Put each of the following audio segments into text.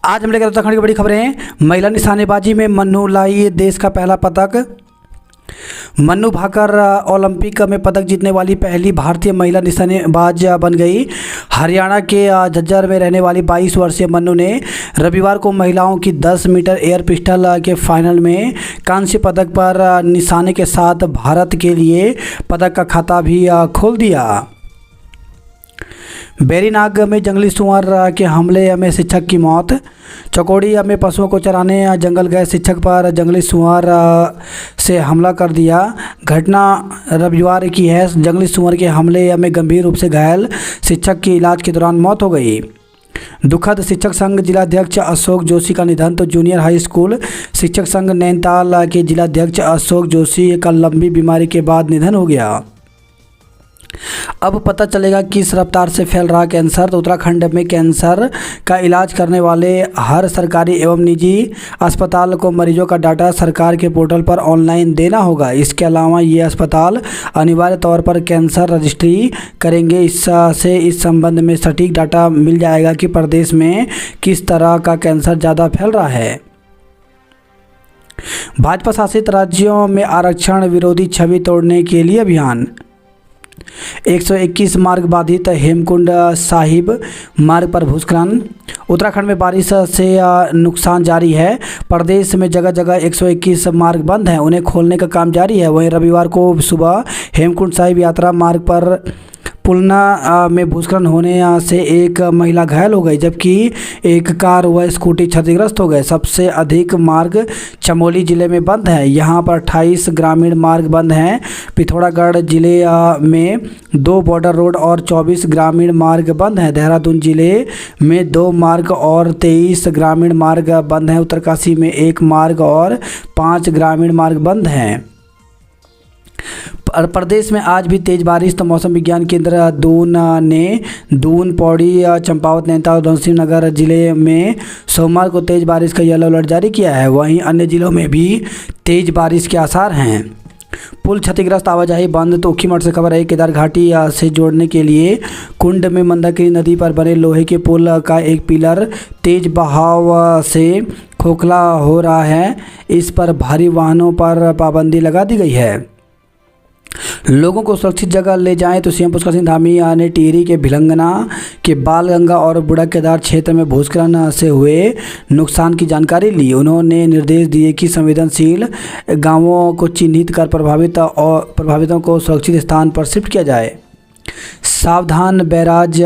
आज हम लेकर उत्तराखंड की बड़ी खबरें। महिला निशानेबाजी में मन्नू लाई देश का पहला पदक। मन्नू भाकर ओलंपिक में पदक जीतने वाली पहली भारतीय महिला निशानेबाज बन गई। हरियाणा के झज्जर में रहने वाली 22 वर्षीय मन्नू ने रविवार को महिलाओं की 10 मीटर एयर पिस्टल के फाइनल में कांस्य पदक पर निशाने के साथ भारत के लिए पदक का खाता भी खोल दिया। बेरीनाग में जंगली सुअर के हमले में शिक्षक की मौत। चौकोड़ी में पशुओं को चराने जंगल गए शिक्षक पर जंगली सुअर से हमला कर दिया। घटना रविवार की है। जंगली सुअर के हमले में गंभीर रूप से घायल शिक्षक की इलाज के दौरान मौत हो गई। दुखद शिक्षक संघ जिलाध्यक्ष अशोक जोशी का निधन। तो जूनियर हाई स्कूल शिक्षक संघ नैनीताल के जिलाध्यक्ष अशोक जोशी का लंबी बीमारी के बाद निधन हो गया। अब पता चलेगा किस रफ्तार से फैल रहा कैंसर। तो उत्तराखंड में कैंसर का इलाज करने वाले हर सरकारी एवं निजी अस्पताल को मरीजों का डाटा सरकार के पोर्टल पर ऑनलाइन देना होगा। इसके अलावा ये अस्पताल अनिवार्य तौर पर कैंसर रजिस्ट्री करेंगे। इससे इस संबंध में सटीक डाटा मिल जाएगा कि प्रदेश में किस तरह का कैंसर ज़्यादा फैल रहा है। भाजपा शासित राज्यों में आरक्षण विरोधी छवि तोड़ने के लिए अभियान। 121 मार्ग बाधित। हेमकुंड साहिब मार्ग पर भूस्खलन। उत्तराखंड में बारिश से नुकसान जारी है। प्रदेश में जगह जगह 121 मार्ग बंद हैं, उन्हें खोलने का काम जारी है। वहीं रविवार को सुबह हेमकुंड साहिब यात्रा मार्ग पर पुलना में भूस्खलन होने से एक महिला घायल हो गई, जबकि एक कार व स्कूटी क्षतिग्रस्त हो गए। सबसे अधिक मार्ग चमोली जिले में बंद है, यहां पर 28 ग्रामीण मार्ग बंद हैं। पिथौरागढ़ जिले में 2 बॉर्डर रोड और 24 ग्रामीण मार्ग बंद हैं। देहरादून जिले में 2 मार्ग और 23 ग्रामीण मार्ग बंद हैं। उत्तरकाशी में 1 मार्ग और 5 ग्रामीण मार्ग बंद हैं। प्रदेश में आज भी तेज बारिश। तो मौसम विज्ञान केंद्र दून ने दून, पौड़ी, चंपावत, नैनीताल, उधमसिंह नगर जिले में सोमवार को तेज बारिश का येलो अलर्ट जारी किया है। वहीं अन्य जिलों में भी तेज बारिश के आसार हैं। पुल क्षतिग्रस्त, आवाजाही बंद। तो ऊखीमठ से खबर है, केदार घाटी से जोड़ने के लिए कुंड में मंदाकिनी नदी पर बने लोहे के पुल का एक पिलर तेज बहाव से खोखला हो रहा है। इस पर भारी वाहनों पर पाबंदी लगा दी गई है। लोगों को सुरक्षित जगह ले जाएं। तो सीएम पुष्कर सिंह धामी ने टिहरी के भिलंगना के बालगंगा और बूढ़ा केदार क्षेत्र में भूस्खलन से हुए नुकसान की जानकारी ली। उन्होंने निर्देश दिए कि संवेदनशील गांवों को चिन्हित कर प्रभावितों को सुरक्षित स्थान पर शिफ्ट किया जाए। सावधान बैराज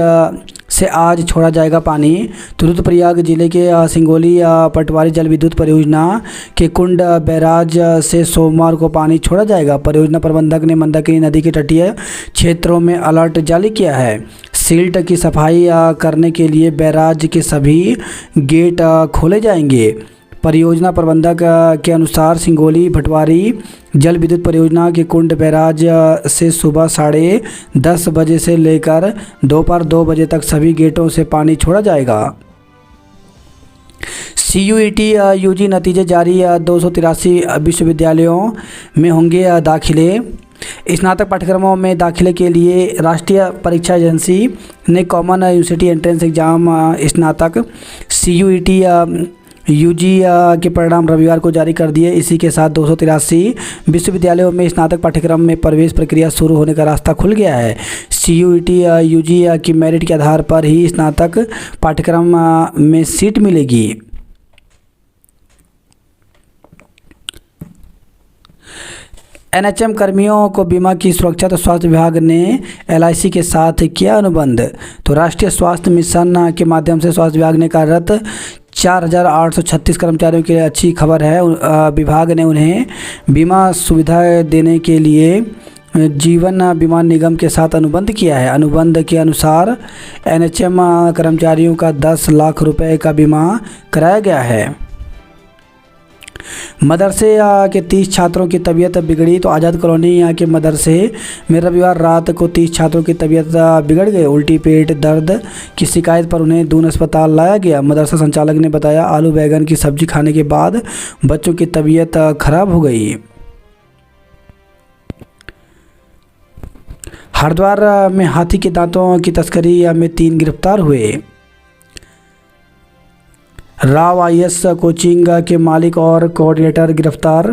से आज छोड़ा जाएगा पानी। तो रुद्रप्रयाग जिले के सिंगोली पटवारी जल विद्युत परियोजना के कुंड बैराज से सोमवार को पानी छोड़ा जाएगा। परियोजना प्रबंधक ने मंदाकिनी नदी के तटीय क्षेत्रों में अलर्ट जारी किया है। सिल्ट की सफाई करने के लिए बैराज के सभी गेट खोले जाएंगे। परियोजना प्रबंधक के अनुसार सिंगोली भटवारी जल विद्युत परियोजना के कुंड बैराज से सुबह 10:30 बजे से लेकर दोपहर 2 बजे तक सभी गेटों से पानी छोड़ा जाएगा। CUET UG नतीजे जारी। 283 विश्वविद्यालयों में होंगे दाखिले। स्नातक पाठ्यक्रमों में दाखिले के लिए राष्ट्रीय परीक्षा एजेंसी ने कॉमन यूनिवर्सिटी एंट्रेंस एग्जाम स्नातक CUET UG के परिणाम रविवार को जारी कर दिए। इसी के साथ 283 विश्वविद्यालयों में स्नातक पाठ्यक्रम में प्रवेश प्रक्रिया शुरू होने का रास्ता खुल गया है। CUET UG की मेरिट के आधार पर ही स्नातक पाठ्यक्रम में सीट मिलेगी। NHM कर्मियों को बीमा की सुरक्षा। तो स्वास्थ्य विभाग ने LIC के साथ किया अनुबंध। तो राष्ट्रीय स्वास्थ्य मिशन के माध्यम से स्वास्थ्य विभाग ने कार्यरत 4836 कर्मचारियों के लिए अच्छी खबर है। विभाग ने उन्हें बीमा सुविधा देने के लिए जीवन बीमा निगम के साथ अनुबंध किया है। अनुबंध के अनुसार NHM कर्मचारियों का 10 लाख रुपए का बीमा कराया गया है। मदरसे के 30 छात्रों की तबीयत बिगड़ी। तो आज़ाद कॉलोनी के मदरसे में रविवार रात को 30 छात्रों की तबीयत बिगड़ गई। उल्टी, पेट दर्द की शिकायत पर उन्हें दून अस्पताल लाया गया। मदरसा संचालक ने बताया, आलू बैगन की सब्जी खाने के बाद बच्चों की तबीयत खराब हो गई। हरिद्वार में हाथी के दांतों की तस्करी में 3 गिरफ्तार हुए। राव आईएएस कोचिंग के मालिक और कोऑर्डिनेटर गिरफ्तार।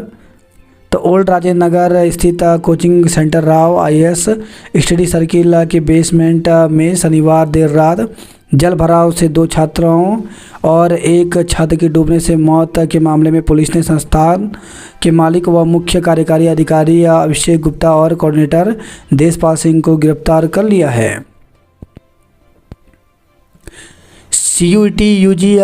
तो ओल्ड राजेंद्र नगर स्थित coaching centre Rao IAS study circle के बेसमेंट में शनिवार देर रात जल भराव से 2 छात्रों और एक छात्र की डूबने से मौत के मामले में पुलिस ने संस्थान के मालिक व मुख्य कार्यकारी अधिकारी अभिषेक गुप्ता और कोऑर्डिनेटर देशपाल सिंह को गिरफ्तार कर लिया है। सीयूईटी यूजी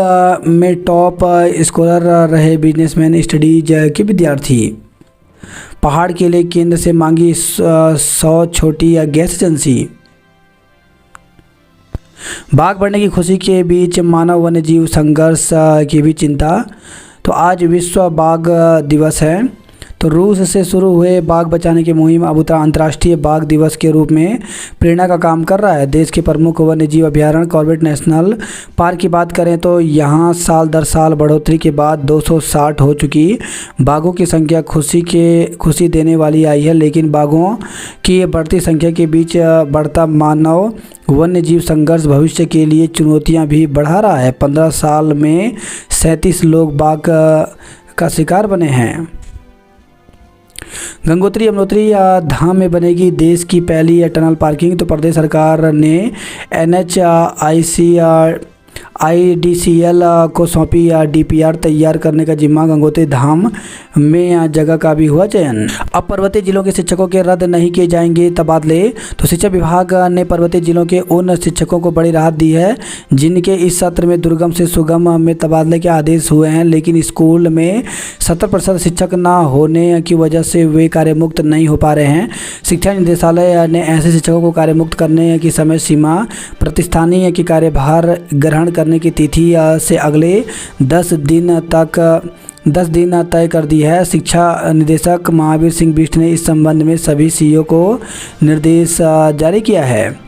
में टॉप स्कोरर रहे बिजनेसमैन स्टडीज के विद्यार्थी। पहाड़ के लिए केंद्र से मांगी 100 छोटी गैस एजेंसी। बाघ बढ़ने की खुशी के बीच मानव वन्य जीव संघर्ष की भी चिंता। तो आज विश्व बाघ दिवस है। तो रूस से शुरू हुए बाघ बचाने की मुहिम अब अंतर्राष्ट्रीय बाघ दिवस के रूप में प्रेरणा का काम कर रहा है। देश के प्रमुख वन्य जीव अभयारण्य कॉर्बेट नेशनल पार्क की बात करें तो यहाँ साल दर साल बढ़ोतरी के बाद 260 हो चुकी बाघों की संख्या खुशी देने वाली आई है। लेकिन बाघों की बढ़ती संख्या के बीच बढ़ता मानव वन्य जीव संघर्ष भविष्य के लिए चुनौतियाँ भी बढ़ा रहा है। 15 साल में 37 लोग बाघ का शिकार बने हैं। गंगोत्री यमुनोत्री धाम में बनेगी देश की पहली टनल पार्किंग। तो प्रदेश सरकार ने IDCL को सौंपी DPR तैयार करने का जिम्मा। गंगोत्री धाम में जगह का भी हुआ चयन। अब पर्वतीय जिलों के शिक्षकों के रद्द नहीं किए जाएंगे तबादले। तो शिक्षा विभाग ने पर्वतीय जिलों के उन शिक्षकों को बड़ी राहत दी है जिनके इस सत्र में दुर्गम से सुगम में तबादले के आदेश हुए हैं, लेकिन स्कूल में 70% शिक्षक न होने की वजह से वे कार्यमुक्त नहीं हो पा रहे हैं। शिक्षा निदेशालय ने ऐसे शिक्षकों को कार्यमुक्त करने की समय सीमा प्रतिस्थानीय की कार्यभार ग्रहण करने की तिथि से अगले 10 दिन तय कर दी है। शिक्षा निदेशक महावीर सिंह बिष्ट ने इस संबंध में सभी सीईओ को निर्देश जारी किया है।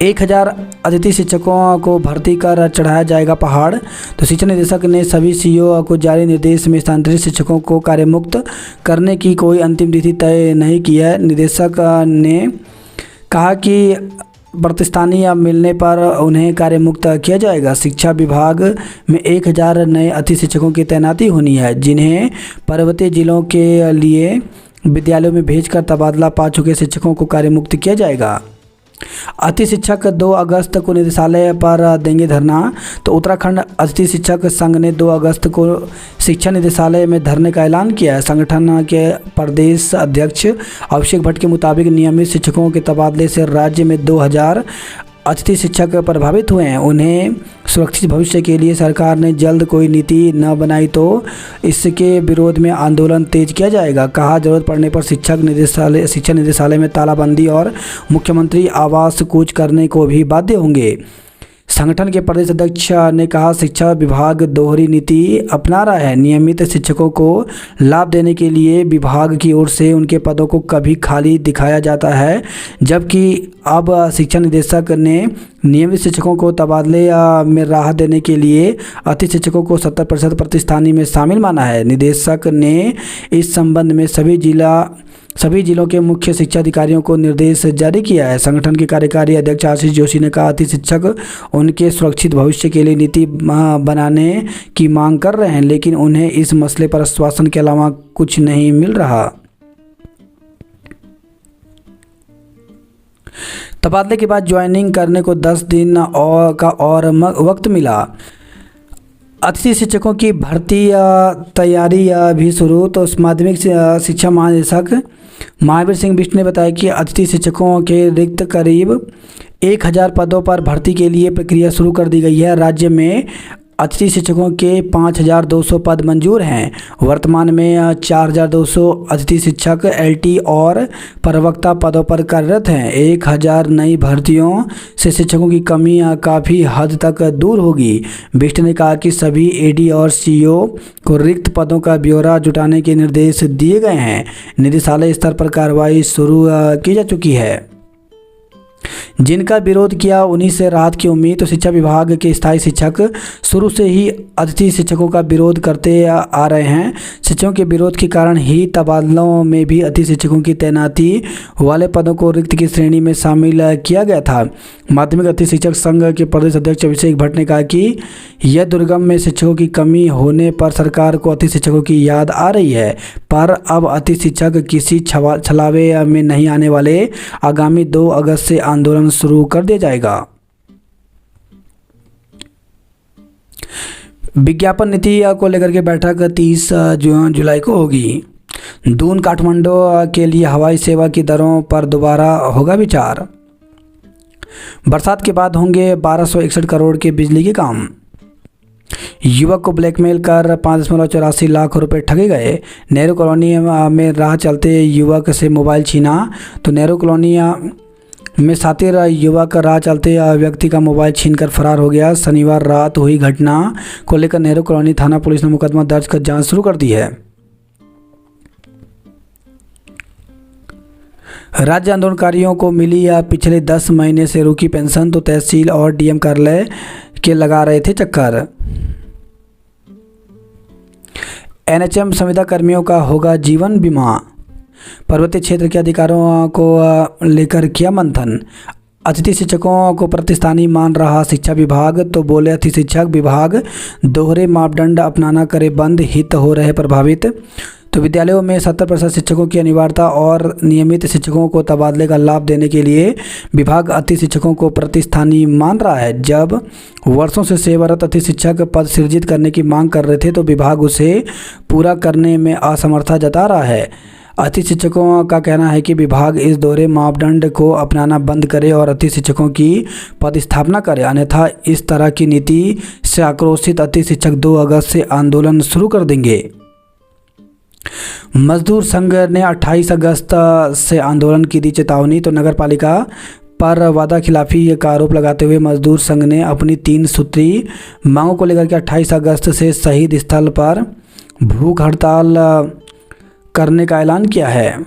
1000 अतिथि शिक्षकों को भर्ती कर चढ़ाया जाएगा पहाड़। तो शिक्षा निदेशक ने सभी सीईओ को जारी निर्देश में स्थानांतरित शिक्षकों को कार्यमुक्त करने की कोई अंतिम तिथि तय नहीं की है। निदेशक ने कहा कि प्रतिस्थानीय मिलने पर उन्हें कार्यमुक्त किया जाएगा। शिक्षा विभाग में 1000 नए अतिथि शिक्षकों की तैनाती होनी है जिन्हें पर्वतीय जिलों के लिए विद्यालयों में भेजकर तबादला पा चुके शिक्षकों को कार्यमुक्त किया जाएगा। अतिथि शिक्षक 2 अगस्त को निदेशालय पर देंगे धरना। तो उत्तराखंड अतिथि शिक्षक संघ ने 2 अगस्त को शिक्षा निदेशालय में धरने का ऐलान किया है। संगठन के प्रदेश अध्यक्ष अभिषेक भट्ट के मुताबिक नियमित शिक्षकों के तबादले से राज्य में 2000 अतिथि शिक्षक प्रभावित हुए हैं। उन्हें सुरक्षित भविष्य के लिए सरकार ने जल्द कोई नीति न बनाई तो इसके विरोध में आंदोलन तेज किया जाएगा। कहा जरूरत पड़ने पर शिक्षा निदेशालय में तालाबंदी और मुख्यमंत्री आवास कूच करने को भी बाध्य होंगे। संगठन के प्रदेश अध्यक्ष ने कहा शिक्षा विभाग दोहरी नीति अपना रहा है। नियमित शिक्षकों को लाभ देने के लिए विभाग की ओर से उनके पदों को कभी खाली दिखाया जाता है, जबकि अब शिक्षा निदेशक ने नियमित शिक्षकों को तबादले में राहत देने के लिए अतिथि शिक्षकों को 70% प्रतिस्थानी में शामिल माना है। निदेशक ने इस संबंध में सभी जिलों के मुख्य शिक्षा अधिकारियों को निर्देश जारी किया है। संगठन के कार्यकारी अध्यक्ष आशीष जोशी ने कहा अतिथि शिक्षक उनके सुरक्षित भविष्य के लिए नीति बनाने की मांग कर रहे हैं, लेकिन उन्हें इस मसले पर आश्वासन के अलावा कुछ नहीं मिल रहा। तबादले के बाद ज्वाइनिंग करने को 10 दिन और वक्त मिला। अतिथि शिक्षकों की भर्ती तैयारी भी शुरू। तो माध्यमिक शिक्षा महानिदेशक महावीर सिंह बिष्ट ने बताया कि अतिथि शिक्षकों के रिक्त करीब 1000 पदों पर भर्ती के लिए प्रक्रिया शुरू कर दी गई है। राज्य में अतिथि शिक्षकों के 5200 पद मंजूर हैं। वर्तमान में 4200 अतिथि शिक्षक LT और प्रवक्ता पदों पर कार्यरत हैं। 1000 नई भर्तियों से शिक्षकों की कमी काफ़ी हद तक दूर होगी। बिष्ट ने कहा कि सभी AD और CO को रिक्त पदों का ब्यौरा जुटाने के निर्देश दिए गए हैं। निदेशालय स्तर पर कार्रवाई शुरू की जा चुकी है। जिनका विरोध किया उन्हीं से राहत की उम्मीद। तो शिक्षा विभाग के स्थायी शिक्षक शुरू से ही अतिथि शिक्षकों का विरोध करते आ रहे हैं। शिक्षकों के विरोध के कारण ही तबादलों में भी अतिथि शिक्षकों की तैनाती वाले पदों को रिक्त की श्रेणी में शामिल किया गया था। माध्यमिक अतिथि शिक्षक संघ के प्रदेश अध्यक्ष अभिषेक भट्ट ने कहा कि यह दुर्गम में शिक्षकों की कमी होने पर सरकार को अतिथि शिक्षकों की याद आ रही है, पर अब अतिथि शिक्षक किसी छलावे में नहीं आने वाले। आगामी 2 अगस्त से आंदोलन शुरू कर दिया जाएगा। विज्ञापन नीति को लेकर के बैठक 30 जुलाई को होगी। दून काठमांडू के लिए हवाई सेवा की दरों पर दोबारा होगा विचार। बरसात के बाद होंगे 1261 करोड़ के बिजली के काम। युवक को ब्लैकमेल कर 5.84 लाख रुपए ठगे गए। नेहरू कॉलोनी में राह चलते युवक से मोबाइल छीना। तो नेहरू कॉलोनी में शातिर युवक राह चलते व्यक्ति का मोबाइल छीनकर फरार हो गया। शनिवार रात हुई घटना को लेकर नेहरू कॉलोनी थाना पुलिस ने मुकदमा दर्ज कर जांच शुरू कर दी है। राज्य आंदोलनकारियों को मिली पिछले 10 महीने से रुकी पेंशन। तो तहसील और डीएम कार्यालय के लगा रहे थे चक्कर। एनएचएम संविदा कर्मियों का होगा जीवन बीमा। पर्वतीय क्षेत्र के अधिकारों को लेकर किया मंथन। अतिथि शिक्षकों को प्रतिस्थानी मान रहा शिक्षा विभाग। तो बोले अतिथि शिक्षक विभाग दोहरे मापदंड अपनाना करे बंद, हित हो रहे प्रभावित। तो विद्यालयों में 70% शिक्षकों की अनिवार्यता और नियमित शिक्षकों को तबादले का लाभ देने के लिए विभाग अतिथि शिक्षकों को प्रतिस्थानी मान रहा है। जब वर्षों से सेवारत अतिथि शिक्षक पद सृजित करने की मांग कर रहे थे तो विभाग उसे पूरा करने में असमर्थता जता रहा है। अतिथि शिक्षकों का कहना है कि विभाग इस दोहरे मापदंड को अपनाना बंद करे और अतिथि शिक्षकों की पदस्थापना करे, अन्यथा इस तरह की नीति से आक्रोशित अतिथि शिक्षक 2 अगस्त से आंदोलन शुरू कर देंगे। मजदूर संघ ने 28 अगस्त से आंदोलन की दी चेतावनी। तो नगर पालिका पर वादा खिलाफी का आरोप लगाते हुए मजदूर संघ ने अपनी 3 सूत्री मांगों को लेकर के 28 अगस्त से शहीद स्थल पर भूख हड़ताल करने का ऐलान किया है।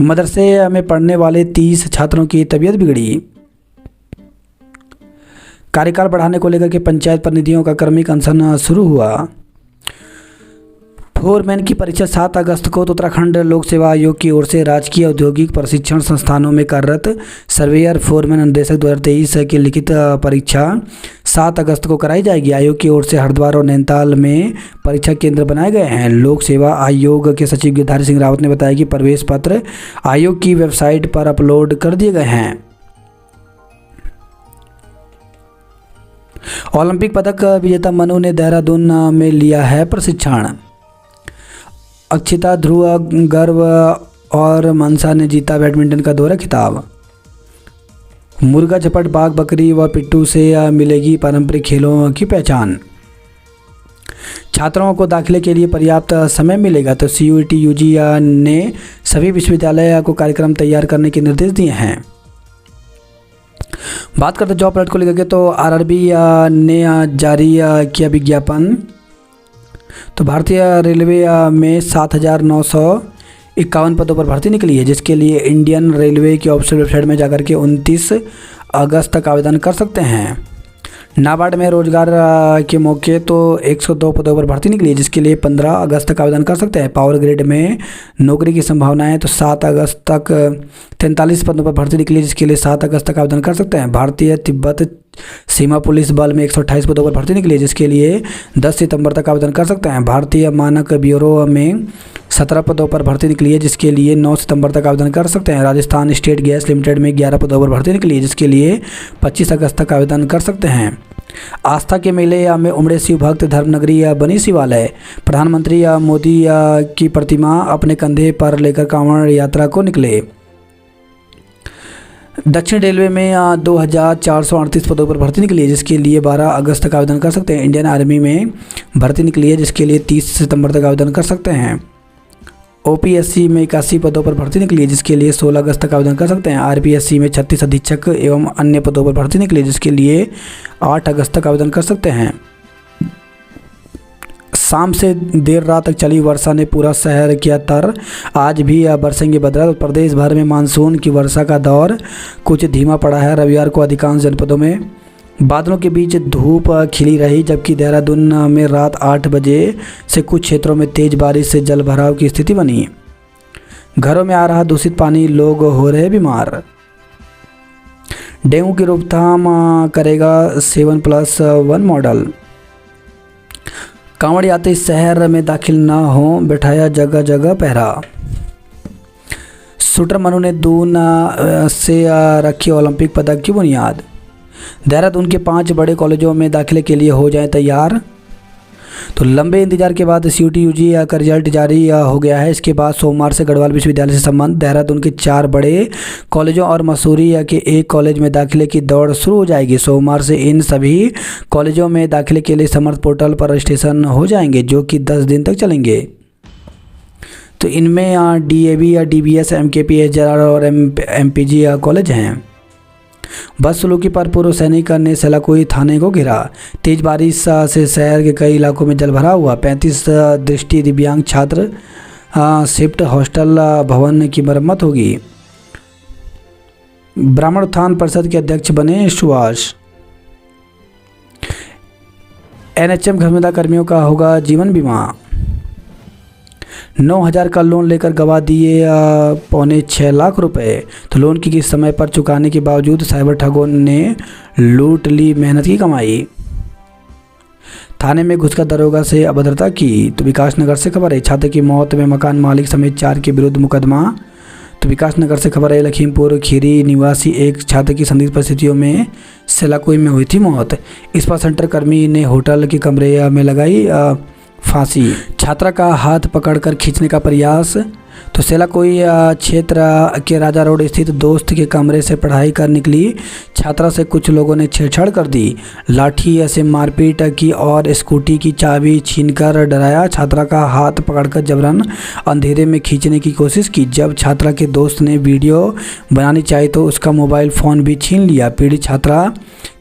मदरसे में पढ़ने वाले 30 छात्रों की तबीयत बिगड़ी। कार्यकाल बढ़ाने को लेकर के पंचायत प्रतिनिधियों का क्रमिक अनशन शुरू हुआ। फोरमैन की परीक्षा 7 अगस्त को। तो उत्तराखंड लोक सेवा आयोग की ओर से राजकीय औद्योगिक प्रशिक्षण संस्थानों में कार्यरत सर्वेयर फोरमैन अनुदेशक 2023 की लिखित परीक्षा 7 अगस्त को कराई जाएगी। आयोग की ओर से हरिद्वार और नैनीताल में परीक्षा केंद्र बनाए गए हैं। लोक सेवा आयोग के सचिव गिरधारी सिंह रावत ने बताया कि प्रवेश पत्र आयोग की वेबसाइट पर अपलोड कर दिए गए हैं। ओलंपिक पदक विजेता मनु ने देहरादून में लिया है प्रशिक्षण। अक्षिता, ध्रुव, गर्व और मनसा ने जीता बैडमिंटन का दोहरा खिताब। मुर्गा, झपट, बाघ, बकरी व पिट्ठू से मिलेगी पारंपरिक खेलों की पहचान। छात्रों को दाखिले के लिए पर्याप्त समय मिलेगा। तो CUET UG ने सभी विश्वविद्यालय को कार्यक्रम तैयार करने के निर्देश दिए हैं। बात करते जॉब अलर्ट को लेकर के। तो RRB ने जारी किया विज्ञापन। तो भारतीय रेलवे में 7,951 पदों पर भर्ती निकली है, जिसके लिए इंडियन रेलवे की ऑफिशियल वेबसाइट में जाकर के 29 अगस्त तक आवेदन कर सकते हैं। नाबार्ड में रोजगार के मौके तो 102 पदों पर भर्ती निकली है, जिसके लिए 15 अगस्त तक आवेदन कर सकते हैं। पावर ग्रिड में नौकरी की संभावनाएं तो 7 अगस्त तक 43 पदों पर भर्ती निकली है, जिसके लिए 7 अगस्त तक आवेदन कर सकते हैं। भारतीय तिब्बत सीमा पुलिस बल में 128 पदों पर भर्ती निकली है, जिसके लिए 10 सितंबर तक आवेदन कर सकते हैं। भारतीय मानक ब्यूरो में 17 पदों पर भर्ती निकली है, जिसके लिए 9 सितंबर तक आवेदन कर सकते हैं। राजस्थान स्टेट गैस लिमिटेड में 11 पदों पर भर्ती निकली है, जिसके लिए 25 अगस्त तक आवेदन कर सकते हैं। आस्था के मेले में उमड़े शिव भक्त, धर्मनगरी बनी शिवालय। प्रधानमंत्री मोदी की प्रतिमा अपने कंधे पर लेकर कांवड़ यात्रा को निकले। दक्षिण रेलवे में 2,438 पदों पर भर्ती निकली है, जिसके लिए 12 अगस्त तक आवेदन कर सकते हैं। इंडियन आर्मी में भर्ती निकली है, जिसके लिए 30 सितंबर तक आवेदन कर सकते हैं। OPSC में 81 पदों पर भर्ती निकली है, जिसके लिए 16 अगस्त तक आवेदन कर सकते हैं। RPSC में 36 अधीक्षक एवं अन्य पदों पर भर्ती निकली है, जिसके लिए 8 अगस्त तक आवेदन कर सकते हैं। शाम से देर रात तक चली वर्षा ने पूरा शहर किया तर। आज भी बरसेंगे बदल। प्रदेश भर में मानसून की वर्षा का दौर कुछ धीमा पड़ा है। रविवार को अधिकांश जनपदों में बादलों के बीच धूप खिली रही, जबकि देहरादून में रात 8 बजे से कुछ क्षेत्रों में तेज बारिश से जल भराव की स्थिति बनी। घरों में आ रहा दूषित पानी, लोग हो रहे बीमार। डेंगू की रोकथाम करेगा 7+1 मॉडल। कांवड़ यात्री शहर में दाखिल न हो, बैठाया जगह जगह पहरा। शूटर मनु ने दून से रखी ओलंपिक पदक की बुनियाद। देहरादून के 5 बड़े कॉलेजों में दाखिले के लिए हो जाएं तैयार। तो लंबे इंतजार के बाद CUET UG का रिजल्ट जारी हो गया है। इसके बाद सोमवार से गढ़वाल विश्वविद्यालय से संबंध देहरादून के 4 बड़े कॉलेजों और मसूरी के एक कॉलेज में दाखिले की दौड़ शुरू हो जाएगी। सोमवार से इन सभी कॉलेजों में दाखिले के लिए समर्थ पोर्टल पर रजिस्ट्रेशन हो जाएंगे, जो कि 10 दिन तक चलेंगे। तो इनमें DAV या DBS, MKP, SJR और MPG कॉलेज हैं। बदसलूकी पर पूर्व सैनिक ने सेलाकुई थाने को घेरा। तेज बारिश से शहर के कई इलाकों में जल भरा हुआ। 35 दृष्टि दिव्यांग छात्र शिफ्ट हॉस्टल भवन की मरम्मत होगी। ब्राह्मण उत्थान परिषद के अध्यक्ष बने सुभाष। NHM घरमेदा कर्मियों का होगा जीवन बीमा। 9,000 का लोन लेकर गवा दिए 6.25 लाख रुपए। तो लोन की किस्त समय पर चुकाने के बावजूद साइबर ठगों ने लूट ली मेहनत की कमाई। थाने में घुसकर दरोगा से अभद्रता की। तो विकासनगर से खबर है, छात्र की मौत में मकान मालिक समेत 4 के विरुद्ध मुकदमा। तो विकासनगर से खबर है, लखीमपुर खीरी निवासी एक छात्र की संदिग्ध परिस्थितियों में सेलाकुई में हुई थी मौत। इस पर सेंटर कर्मी ने होटल के कमरे में लगाई फांसी। छात्रा का हाथ पकड़कर खींचने का प्रयास। तो सेलाकुई क्षेत्र के राजा रोड स्थित दोस्त के कमरे से पढ़ाई कर निकली छात्रा से कुछ लोगों ने छेड़छाड़ कर दी। लाठी से मारपीट की और स्कूटी की चाबी छीनकर डराया। छात्रा का हाथ पकड़कर जबरन अंधेरे में खींचने की कोशिश की। जब छात्रा के दोस्त ने वीडियो बनानी चाहिए तो उसका मोबाइल फ़ोन भी छीन लिया। पीड़ित छात्रा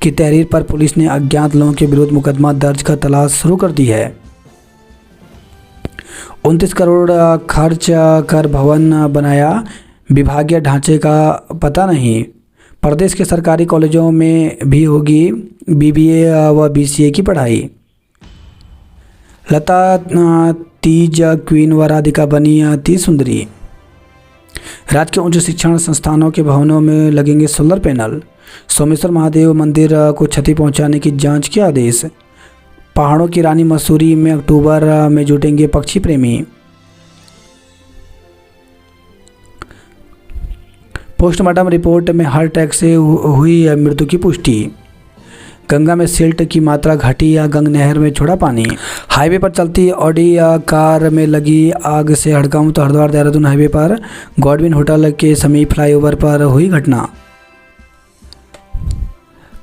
की तहरीर पर पुलिस ने अज्ञात लोगों के विरुद्ध मुकदमा दर्ज कर तलाश शुरू कर दी है। 29 करोड़ खर्च कर भवन बनाया, विभागीय ढांचे का पता नहीं। प्रदेश के सरकारी कॉलेजों में भी होगी BBA व BCA की पढ़ाई। लता तीज क्वीन व राधिका बनी 30 सुंदरी। राज्य के उच्च शिक्षण संस्थानों के भवनों में लगेंगे सोलर पैनल। सोमेश्वर महादेव मंदिर को क्षति पहुंचाने की जांच के आदेश। पहाड़ों की रानी मसूरी में अक्टूबर में जुटेंगे पक्षी प्रेमी। पोस्टमार्टम रिपोर्ट में हार्ट अटैक से हुई मृत्यु की पुष्टि। गंगा में सिल्ट की मात्रा घटी या गंग नहर में छोड़ा पानी। हाईवे पर चलती ऑडी कार में लगी आग से हड़कंप। तो हरिद्वार देहरादून हाईवे पर गॉडविन होटल के समीप फ्लाईओवर पर हुई घटना।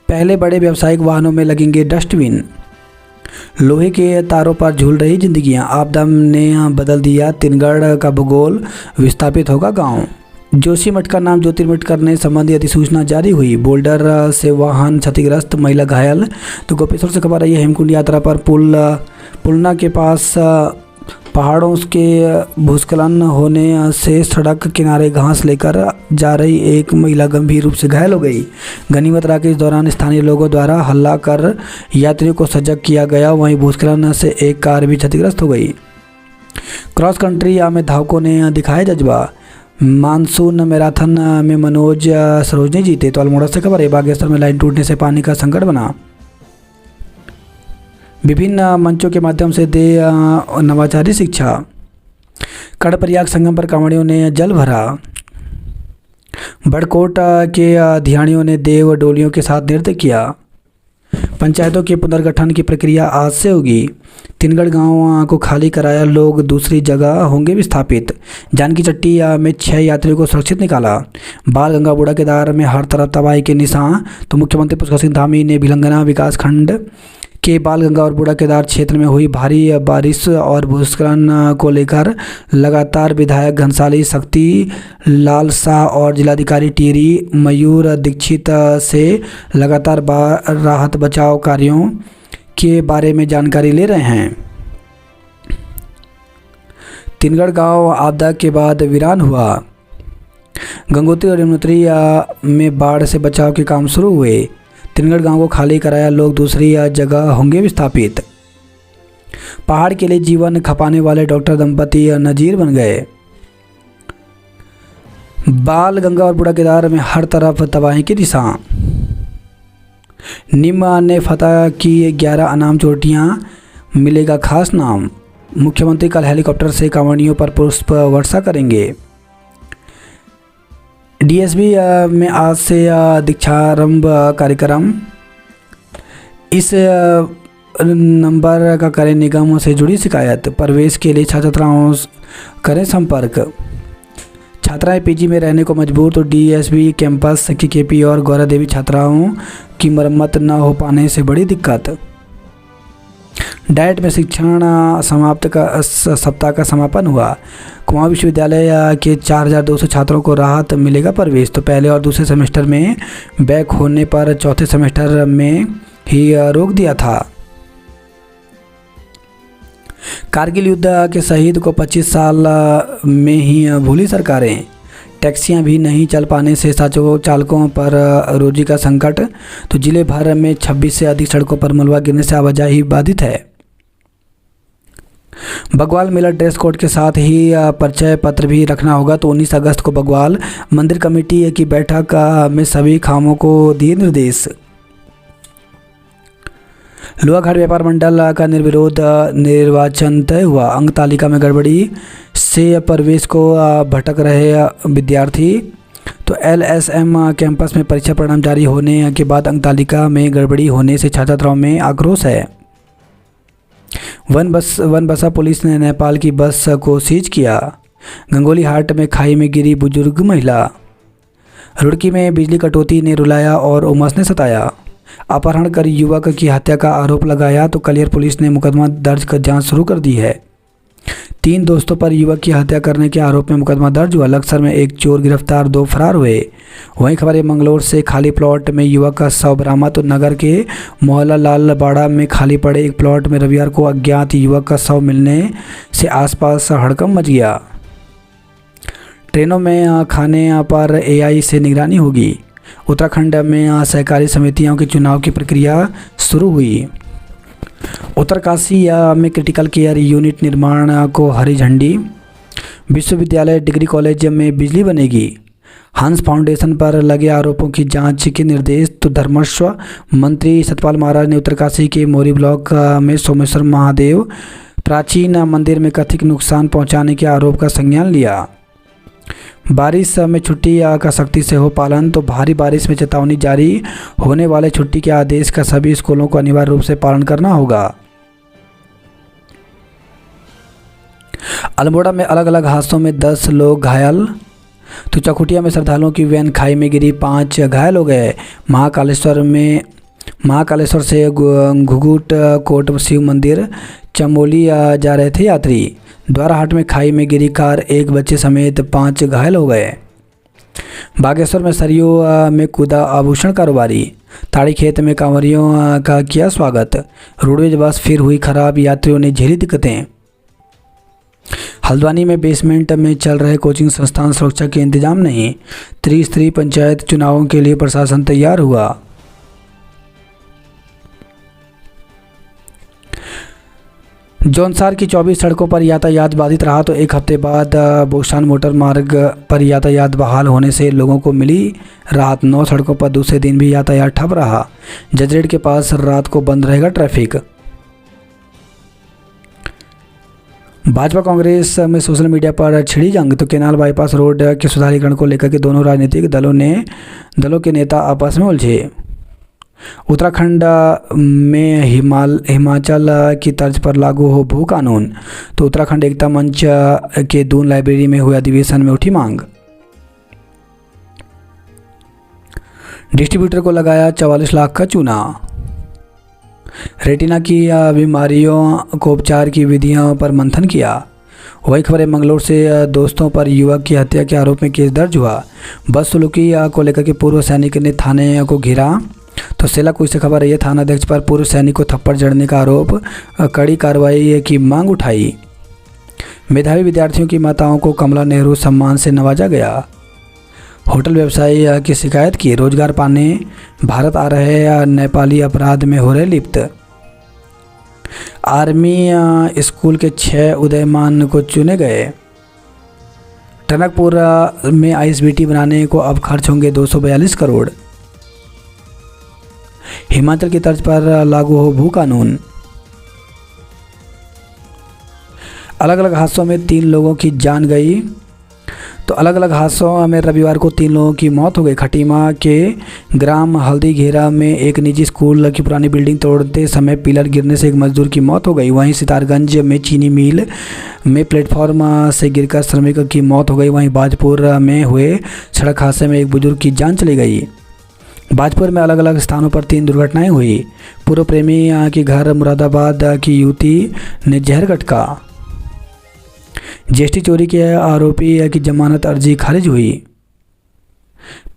पहले बड़े व्यावसायिक वाहनों में लगेंगे डस्टबिन। लोहे के तारों पर झूल रही जिंदगियां। आपदा ने बदल दिया तिनगढ़ का भूगोल, विस्थापित होगा गांव। जोशीमठ का नाम ज्योतिर्मठ करने संबंधी अधिसूचना जारी हुई। बोल्डर से वाहन क्षतिग्रस्त, महिला घायल। तो गोपेश्वर से खबर आई है, हेमकुंड यात्रा पर पुलना के पास पहाड़ों के भूस्खलन होने से सड़क किनारे घास लेकर जा रही एक महिला गंभीर रूप से घायल हो गई। गनीमत रात के इस दौरान स्थानीय लोगों द्वारा हल्ला कर यात्रियों को सजग किया गया। वहीं भूस्खलन से एक कार भी क्षतिग्रस्त हो गई। क्रॉस कंट्री में धावकों ने दिखाया जज्बा। मानसून मैराथन में मनोज सरोज ने जीते। तो अल्मोड़ा से खबर है, बागेश्वर में लाइन टूटने से पानी का संकट बना। विभिन्न मंचों के माध्यम से दे नवाचारी शिक्षा। कर्णप्रयाग संगम पर कांवड़ियों ने जल भरा। बड़कोट के धियाणियों ने देव डोलियों के साथ नृत्य किया। पंचायतों के पुनर्गठन की प्रक्रिया आज से होगी। तिनगढ़ गांव को खाली कराया, लोग दूसरी जगह होंगे विस्थापित। जानकी चट्टी में 6 यात्रियों को सुरक्षित निकाला। बाल गंगा बूढ़ा केदार में हर तरफ तबाही के निशान। तो मुख्यमंत्री पुष्कर सिंह धामी ने भिलंगना विकासखंड के बाल गंगा और बूढ़ा केदार क्षेत्र में हुई भारी बारिश और भूस्खलन को लेकर लगातार विधायक घनसाली शक्ति लाल शाह और जिलाधिकारी टिहरी मयूर दीक्षित से लगातार राहत बचाव कार्यों के बारे में जानकारी ले रहे हैं। तिनगढ़ गांव आपदा के बाद वीरान हुआ। गंगोत्री और यमुनोत्री में बाढ़ से बचाव के काम शुरू हुए। तिनगढ़ गांव को खाली कराया, लोग दूसरी जगह होंगे विस्थापित। पहाड़ के लिए जीवन खपाने वाले डॉक्टर दंपति नजीर बन गए। बाल गंगा और बूढ़ा केदार में हर तरफ तबाही की दिशा। निम्न ने फतह की 11 अनाम चोटियां, मिलेगा खास नाम। मुख्यमंत्री कल हेलीकॉप्टर से कांवड़ियों पर पुष्प वर्षा करेंगे। डीएसबी में आज से दीक्षारंभ कार्यक्रम। इस नंबर का करें निगम से जुड़ी शिकायत। प्रवेश के लिए छात्राओं करें संपर्क। छात्राएं पीजी में रहने को मजबूर, तो डीएसबी कैंपस की केपी और गौरा देवी छात्राओं की मरम्मत न हो पाने से बड़ी दिक्कत। डाइट में शिक्षण समाप्त का सप्ताह का समापन हुआ। कुमाऊं विश्वविद्यालय के 4200 छात्रों को राहत, मिलेगा प्रवेश। तो पहले और दूसरे सेमेस्टर में बैक होने पर चौथे सेमेस्टर में ही रोक दिया था। कारगिल युद्ध के शहीद को 25 साल में ही भूली सरकारें। टैक्सियां भी नहीं चल पाने से चालकों पर रोजी का संकट। तो जिले भर में 26 से अधिक सड़कों पर मलबा गिरने से आवाजाही बाधित है। बग्वाल मेला ड्रेस कोड के साथ ही परिचय पत्र भी रखना होगा। तो 19 अगस्त को बग्वाल मंदिर कमेटी की बैठक में सभी खामों को दिए निर्देश। लोहाघाट व्यापार मंडल का निर्विरोध निर्वाचन तय हुआ। अंक तालिका में गड़बड़ी से प्रवेश को भटक रहे विद्यार्थी। तो एलएसएम कैंपस में परीक्षा परिणाम जारी होने के बाद अंक तालिका में गड़बड़ी होने से छात्र में आक्रोश है। वन बसा पुलिस ने नेपाल की बस को सीज किया। गंगोली हाट में खाई में गिरी बुजुर्ग महिला। रुड़की में बिजली कटौती ने रुलाया और उमस ने सताया। अपहरण कर युवक की हत्या का आरोप लगाया। तो कलियर पुलिस ने मुकदमा दर्ज कर जांच शुरू कर दी है। 3 दोस्तों पर युवक की हत्या करने के आरोप में मुकदमा दर्ज हुआ। लक्सर में एक चोर गिरफ्तार, 2 फरार हुए। वहीं खबर है मंगलौर से खाली प्लॉट में युवक का शव बरामद। तो नगर के मोहल्ला लालबाड़ा में खाली पड़े एक प्लॉट में रविवार को अज्ञात युवक का शव मिलने से आसपास हड़कंप मच गया। ट्रेनों में खाने पर एआई से निगरानी होगी। उत्तराखंड में सहकारी समितियों के चुनाव की प्रक्रिया शुरू हुई। उत्तरकाशी में क्रिटिकल केयर यूनिट निर्माण को हरी झंडी। विश्वविद्यालय डिग्री कॉलेज में बिजली बनेगी। हंस फाउंडेशन पर लगे आरोपों की जांच के निर्देश। तो धर्मस्व मंत्री सतपाल महाराज ने उत्तरकाशी के मोरी ब्लॉक में सोमेश्वर महादेव प्राचीन मंदिर में कथित नुकसान पहुंचाने के आरोप का संज्ञान लिया। बारिश में छुट्टी का सख्ती से हो पालन। तो भारी बारिश में चेतावनी जारी होने वाले छुट्टी के आदेश का सभी स्कूलों को अनिवार्य रूप से पालन करना होगा। अल्मोड़ा में अलग अलग हादसों में 10 लोग घायल। तो चकुटिया में श्रद्धालुओं की वैन खाई में गिरी, 5 घायल हो गए। महाकालेश्वर से घुघुट कोट शिव मंदिर चमोली जा रहे थे यात्री। द्वाराहाट में खाई में गिरी कार, 1 बच्चे समेत 5 घायल हो गए। बागेश्वर में सरयू में कूदा आभूषण कारोबारी। ताड़ी खेत में कांवरियों का किया स्वागत। रोडवेज बस फिर हुई खराब, यात्रियों ने झेली दिक्कतें। हल्द्वानी में बेसमेंट में चल रहे कोचिंग संस्थान सुरक्षा के इंतजाम नहीं। त्रिस्तरीय पंचायत चुनावों के लिए प्रशासन तैयार हुआ। जौनसार की 24 सड़कों पर यातायात बाधित रहा। तो 1 हफ्ते बाद बोस्टान मोटर मार्ग पर यातायात बहाल होने से लोगों को मिली राहत। 9 सड़कों पर दूसरे दिन भी यातायात ठप रहा। जजरेट के पास रात को बंद रहेगा ट्रैफिक। भाजपा कांग्रेस में सोशल मीडिया पर छिड़ी जंग। तो केनाल बाईपास रोड के सुधारीकरण को लेकर के दोनों राजनीतिक दलों के नेता आपस में उलझे। उत्तराखंड में हिमाचल की तर्ज पर लागू हो भू कानून। तो उत्तराखंड एकता मंच के दून लाइब्रेरी में हुए अधिवेशन में उठी मांग। डिस्ट्रीब्यूटर को लगाया 44 लाख का चूना। रेटिना की बीमारियों को उपचार की विधियों पर मंथन किया। वही खबर मंगलौर से दोस्तों पर युवक की हत्या के आरोप में केस दर्ज हुआ। बदसलूकी को लेकर के पूर्व सैनिक ने थाने को घेरा। तो सेलाकुई से खबर है, थानाध्यक्ष पर पूर्व सैनिक को थप्पड़ जड़ने का आरोप, कड़ी कार्रवाई की मांग उठाई। मेधावी विद्यार्थियों की माताओं को कमला नेहरू सम्मान से नवाजा गया। होटल व्यवसायी की शिकायत की, रोजगार पाने भारत आ रहे नेपाली अपराध में हो रहे लिप्त। आर्मी स्कूल के 6 उदयमान को चुने गए। टनकपुर में आईएसबीटी बनाने को अब खर्च होंगे 242 करोड़। हिमाचल की तर्ज पर लागू हो भू कानून। अलग अलग हादसों में 3 लोगों की जान गई। तो अलग अलग हादसों में रविवार को 3 लोगों की मौत हो गई। खटीमा के ग्राम हल्दी घेरा में एक निजी स्कूल की पुरानी बिल्डिंग तोड़ते समय पिलर गिरने से एक मजदूर की मौत हो गई। वहीं सितारगंज में चीनी मिल में प्लेटफॉर्म से गिरकर श्रमिक की मौत हो गई। वहीं बाजपुर में हुए सड़क हादसे में एक बुजुर्ग की जान चली गई। बाजपुर में अलग अलग स्थानों पर 3 दुर्घटनाएं हुई। पूर्व प्रेमी के घर मुरादाबाद की युवती ने जहर गटका। जीएसटी चोरी के आरोपी की जमानत अर्जी खारिज हुई।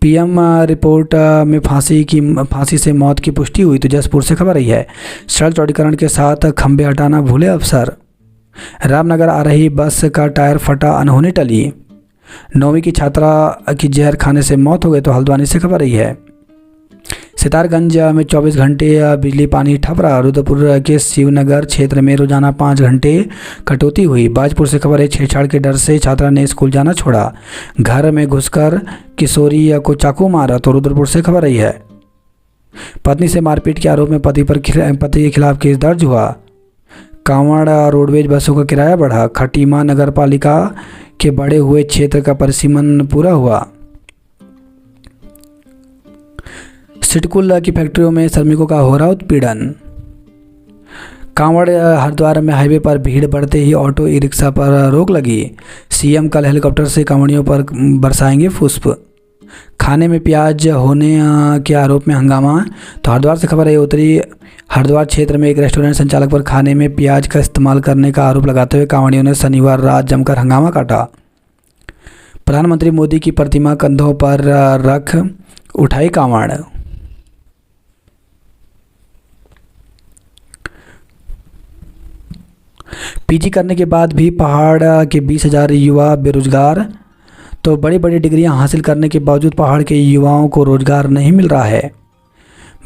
पीएम रिपोर्ट में फांसी से मौत की पुष्टि हुई। तो जसपुर से खबर रही है, सड़क चौड़ीकरण के साथ खंभे हटाना भूले अफसर। रामनगर आ रही बस का टायर फटा, अनहोनी टली। 9वीं की छात्रा की जहर खाने से मौत हो गई। तो हल्द्वानी से खबर रही है, सितारगंज में 24 घंटे बिजली पानी ठप रहा। रुद्रपुर के शिवनगर क्षेत्र में रोजाना 5 घंटे कटौती हुई। बाजपुर से खबर है, छेड़छाड़ के डर से छात्रा ने स्कूल जाना छोड़ा। घर में घुसकर किशोरी को चाकू मारा। तो रुद्रपुर से खबर रही है, पत्नी से मारपीट के आरोप में पति के खिलाफ केस दर्ज हुआ। कांवड़ रोडवेज बसों का किराया बढ़ा। खटीमा नगर पालिका के बढ़े हुए क्षेत्र का परिसीमन पूरा हुआ। सिटकुल की फैक्ट्रियों में श्रमिकों का हो रहा उत्पीड़न। कांवड़ हरिद्वार में हाईवे पर भीड़ बढ़ते ही ऑटो ई रिक्शा पर रोक लगी। सीएम कल हेलीकॉप्टर से कांवड़ियों पर बरसाएंगे पुष्प। खाने में प्याज होने के आरोप में हंगामा। तो हरिद्वार से खबर है, उत्तरी हरिद्वार क्षेत्र में एक रेस्टोरेंट संचालक पर खाने में प्याज का इस्तेमाल करने का आरोप लगाते हुए कांवड़ियों ने शनिवार रात जमकर हंगामा काटा। प्रधानमंत्री मोदी की प्रतिमा कंधों पर रख उठाई कांवड़। पीजी करने के बाद भी पहाड़ के 20,000 युवा बेरोजगार। तो बड़ी बड़ी डिग्रियां हासिल करने के बावजूद पहाड़ के युवाओं को रोजगार नहीं मिल रहा है।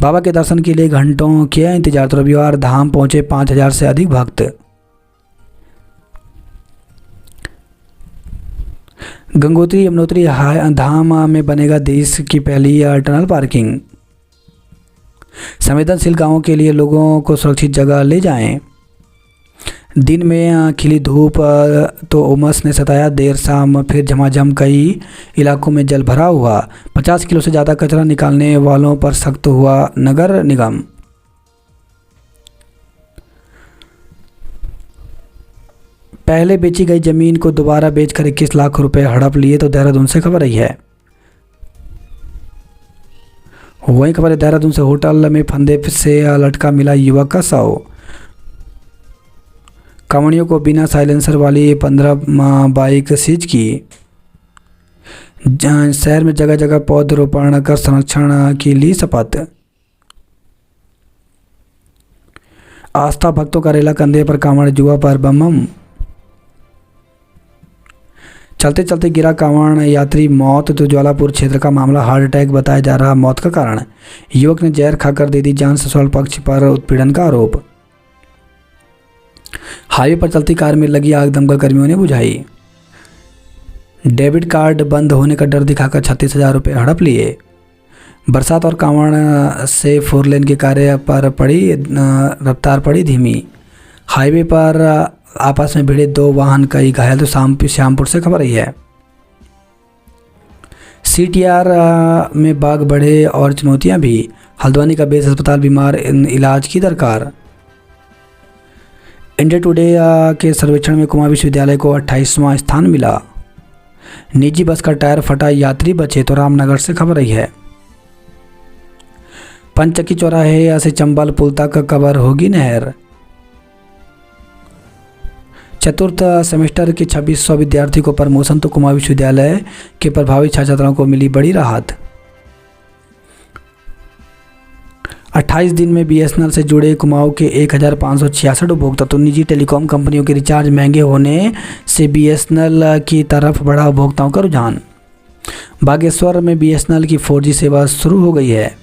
बाबा के दर्शन के लिए घंटों किया इंतजार। तो रविवार धाम पहुंचे 5,000 से अधिक भक्त। गंगोत्री यमुनोत्री धाम में बनेगा देश की पहली टनल पार्किंग। संवेदनशील गांवों के लिए लोगों को सुरक्षित जगह ले जाएं। दिन में खिली धूप तो उमस ने सताया, देर शाम फिर झमाझम कई इलाकों में जल भरा हुआ। 50 किलो से ज़्यादा कचरा निकालने वालों पर सख्त हुआ नगर निगम। पहले बेची गई जमीन को दोबारा बेचकर 21 लाख रुपए हड़प लिए। तो देहरादून से खबर रही है, वही खबर है, देहरादून से होटल में फंदे से लटका मिला युवक का शव। कांवड़ियों को बिना साइलेंसर वाली 15 बाइक सीज की। शहर में जगह जगह पौधरोपण कर संरक्षण की ली शपथ। आस्था भक्तों का रेला कंधे पर कांवड़ जुआ पर बम। चलते चलते गिरा कांवड़ यात्री मौत। तो ज्वालापुर क्षेत्र का मामला, हार्ट अटैक बताया जा रहा मौत का कारण। युवक ने जहर खाकर दे दी जान। ससुराल पक्ष पर उत्पीड़न का आरोप। हाईवे पर चलती कार में लगी आग दमकल कर्मियों ने बुझाई। डेबिट कार्ड बंद होने का डर दिखाकर 36,000 रुपये हड़प लिए। बरसात और कांवड़ से 4 लेन के कार्य पर रफ्तार पड़ी धीमी। हाईवे पर आपस में भिड़े 2 वाहन, कई घायल। तो श्यामपुर से खबर रही है, सीटीआर में बाघ बढ़े और चुनौतियां भी। हल्द्वानी का बेस अस्पताल बीमार इलाज की दरकार। इंडिया टुडे के सर्वेक्षण में कुमार विश्वविद्यालय को 28वां स्थान मिला। निजी बस का टायर फटा, यात्री बचे। तो रामनगर से खबर रही है, पंचक्की चौराहे से चंबल पुल तक कवर होगी नहर। चतुर्थ सेमेस्टर के 2600 विद्यार्थी को प्रमोशन। तो कुमार विश्वविद्यालय के प्रभावित छात्र छात्राओं को मिली बड़ी राहत। 28 दिन में बीएसएनएल से जुड़े कुमाऊं के 1566 उपभोक्ता। तो निजी टेलीकॉम कंपनियों के रिचार्ज महंगे होने से बीएसएनएल की तरफ बढ़ा उपभोक्ताओं का रुझान। बागेश्वर में बीएसएनएल की 4G सेवा शुरू हो गई है।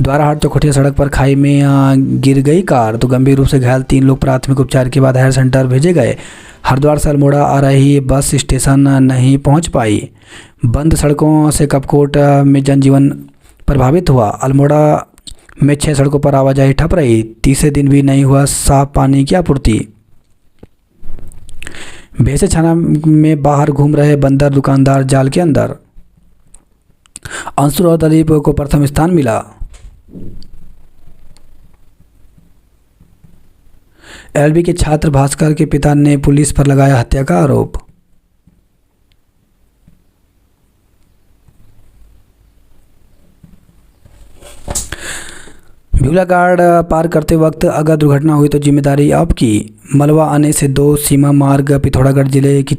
द्वाराहाट चौखुटिया सड़क पर खाई में गिर गई कार, तो गंभीर रूप से घायल 3 लोग प्राथमिक उपचार के बाद हायर सेंटर भेजे गए। हरिद्वार से अल्मोड़ा आ रही बस स्टेशन नहीं पहुंच पाई। बंद सड़कों से कपकोट में जनजीवन प्रभावित हुआ। अल्मोड़ा में 6 सड़कों पर आवाजाही ठप रही। तीसरे दिन भी नहीं हुआ साफ पानी की आपूर्ति। भैंसे छाना में बाहर घूम रहे बंदर दुकानदार जाल के अंदर। अंशु और दलीप को प्रथम स्थान मिला। एलबी के छात्र भास्कर के पिता ने पुलिस पर लगाया हत्या का आरोप। भ्यूला गार्ड पार करते वक्त अगर दुर्घटना हुई तो जिम्मेदारी आपकी। मलबा आने से 2 सीमा मार्ग पिथौरागढ़ जिले की